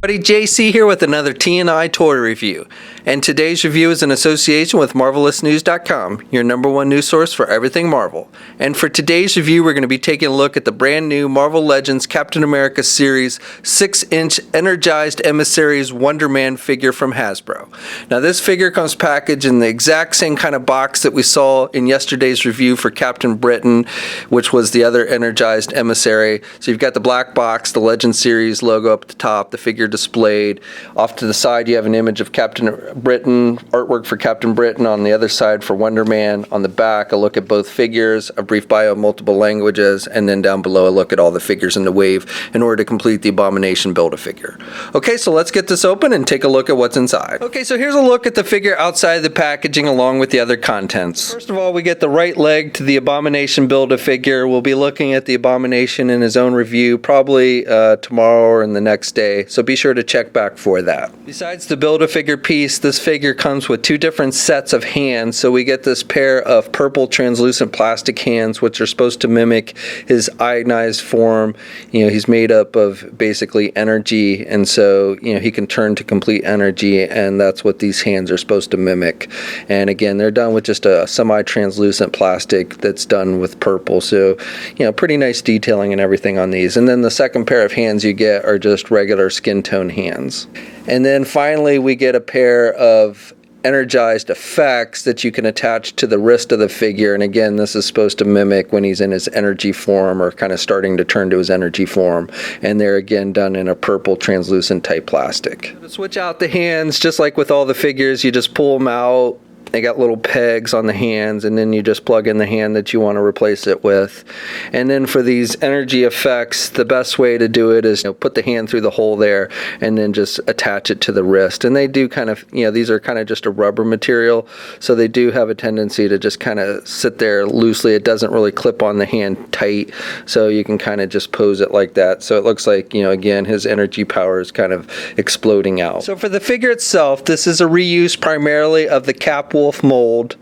Buddy JC here with another T&I toy review, and today's review is in association with MarvelousNews.com, your #1 news source for everything Marvel. And for today's review, we're going to be taking a look at the brand new Marvel Legends Captain America Series 6-inch Energized Emissaries Wonder Man figure from Hasbro. Now this figure comes packaged in the exact same kind of box that we saw in yesterday's review for Captain Britain, which was the other Energized Emissary. So you've got the black box, the Legends Series logo up at the top, the figure displayed. Off to the side you have an image of Captain Britain, artwork for Captain Britain. On the other side for Wonder Man. On the back a look at both figures, a brief bio of multiple languages, and then down below a look at all the figures in the wave in order to complete the Abomination Build-A-Figure. Okay, so let's get this open and take a look at what's inside. Okay, so here's a look at the figure outside the packaging along with the other contents. First of all, we get the right leg to the Abomination Build-A-Figure. We'll be looking at the Abomination in his own review probably tomorrow or in the next day, so be sure to check back for that. Besides the Build-A-Figure piece, this figure comes with two different sets of hands. So we get this pair of purple translucent plastic hands, which are supposed to mimic his ionized form. You know, he's made up of basically energy, and so, you know, he can turn to complete energy, and that's what these hands are supposed to mimic. And again, they're done with just a semi-translucent plastic that's done with purple. So, you know, pretty nice detailing and everything on these. And then the second pair of hands you get are just regular skin tone hands. And then finally we get a pair of energized effects that you can attach to the wrist of the figure. And again, this is supposed to mimic when he's in his energy form or kind of starting to turn to his energy form. And they're again done in a purple translucent type plastic. To switch out the hands, just like with all the figures, you just pull them out. They got little pegs on the hands, and then you just plug in the hand that you want to replace it with. And then for these energy effects, the best way to do it is, you know, put the hand through the hole there and then just attach it to the wrist. And they do kind of, you know, these are kind of just a rubber material, so they do have a tendency to just kind of sit there loosely. It doesn't really clip on the hand tight, so you can kind of just pose it like that. So it looks like, you know, again, his energy power is kind of exploding out. So for the figure itself, this is a reuse primarily of the Cap Wolf mold.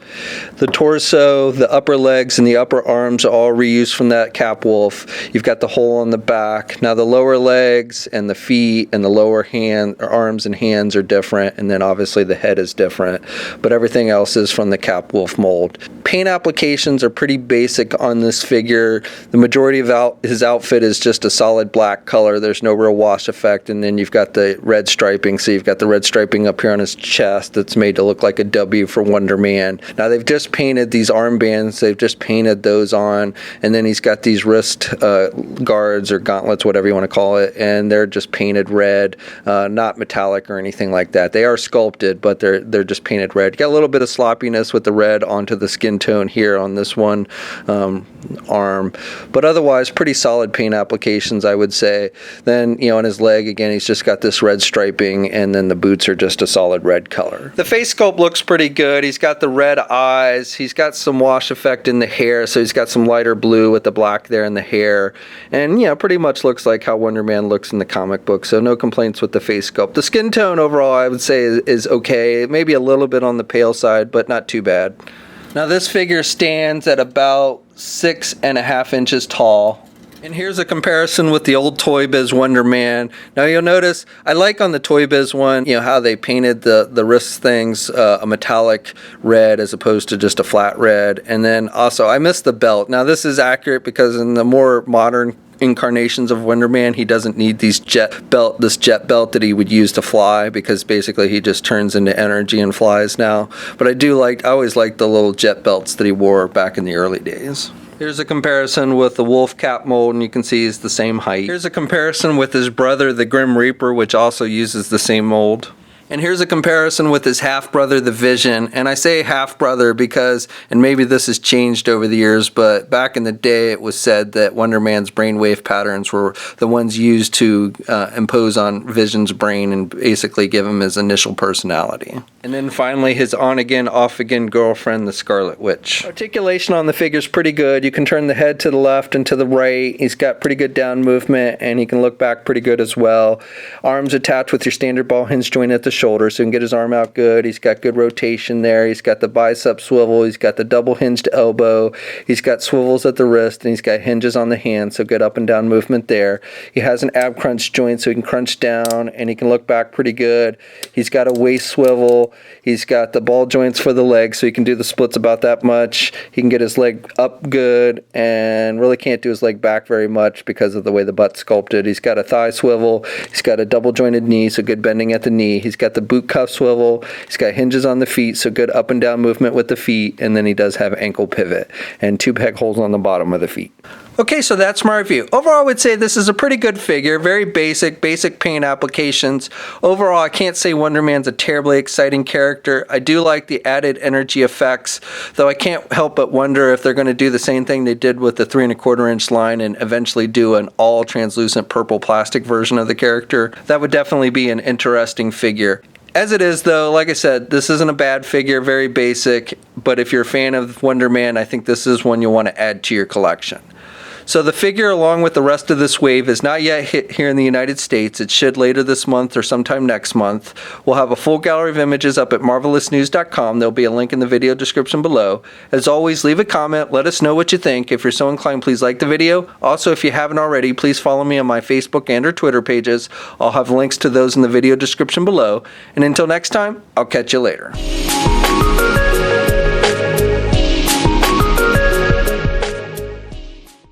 The torso, the upper legs, and the upper arms are all reused from that Cap Wolf. You've got the hole on the back. Now the lower legs and the feet and the lower arms and hands are different, and then obviously the head is different, but everything else is from the Cap Wolf mold. Paint applications are pretty basic on this figure. The majority of his outfit is just a solid black color. There's no real wash effect, and then you've got the red striping. So you've got the red striping up here on his chest that's made to look like a W for Wonder Man. Now they've just painted these armbands, they've just painted those on, and then he's got these wrist guards or gauntlets, whatever you want to call it, and they're just painted red, not metallic or anything like that. They are sculpted, but they're just painted red. You got a little bit of sloppiness with the red onto the skin tone here on this one arm, but otherwise pretty solid paint applications, I would say. Then, you know, on his leg again, he's just got this red striping, and then the boots are just a solid red color. The face sculpt looks pretty good. He's got the red eyes, he's got some wash effect in the hair, so he's got some lighter blue with the black there in the hair, and yeah, pretty much looks like how Wonder Man looks in the comic book, so no complaints with the face sculpt. The skin tone overall I would say is okay, maybe a little bit on the pale side, but not too bad. Now this figure stands at about 6.5 inches tall. And here's a comparison with the old Toy Biz Wonder Man. Now you'll notice, I like on the Toy Biz one, you know, how they painted the wrist things a metallic red as opposed to just a flat red. And then also, I miss the belt. Now this is accurate because in the more modern incarnations of Wonder Man, he doesn't need this jet belt that he would use to fly, because basically he just turns into energy and flies now. But I always liked the little jet belts that he wore back in the early days. Here's a comparison with the Wolf Cap mold, and you can see he's the same height. Here's a comparison with his brother, the Grim Reaper, which also uses the same mold. And here's a comparison with his half-brother, the Vision. And I say half-brother because, and maybe this has changed over the years, but back in the day it was said that Wonder Man's brainwave patterns were the ones used to impose on Vision's brain and basically give him his initial personality. And then finally, his on-again, off-again girlfriend, the Scarlet Witch. Articulation on the figure's pretty good. You can turn the head to the left and to the right. He's got pretty good down movement, and he can look back pretty good as well. Arms attached with your standard ball hinge joint at the shoulder, so he can get his arm out good. He's got good rotation there. He's got the bicep swivel. He's got the double hinged elbow. He's got swivels at the wrist, and he's got hinges on the hand, so good up and down movement there. He has an ab crunch joint, so he can crunch down, and he can look back pretty good. He's got a waist swivel. He's got the ball joints for the legs, so he can do the splits about that much. He can get his leg up good and really can't do his leg back very much because of the way the butt's sculpted. He's got a thigh swivel. He's got a double jointed knee, so good bending at the knee. He's got the boot cuff swivel. He's got hinges on the feet, so good up and down movement with the feet. And then he does have ankle pivot and 2 peg holes on the bottom of the feet. Okay, so that's my review. Overall, I would say this is a pretty good figure. Very basic paint applications. Overall, I can't say Wonder Man's a terribly exciting character. I do like the added energy effects, though I can't help but wonder if they're going to do the same thing they did with the 3 1/4 inch line and eventually do an all translucent purple plastic version of the character. That would definitely be an interesting figure. As it is, though, like I said, this isn't a bad figure, very basic, but if you're a fan of Wonder Man, I think this is one you'll want to add to your collection. So the figure, along with the rest of this wave, is not yet hit here in the United States. It should later this month or sometime next month. We'll have a full gallery of images up at marvelousnews.com. There'll be a link in the video description below. As always, leave a comment. Let us know what you think. If you're so inclined, please like the video. Also, if you haven't already, please follow me on my Facebook and or Twitter pages. I'll have links to those in the video description below. And until next time, I'll catch you later.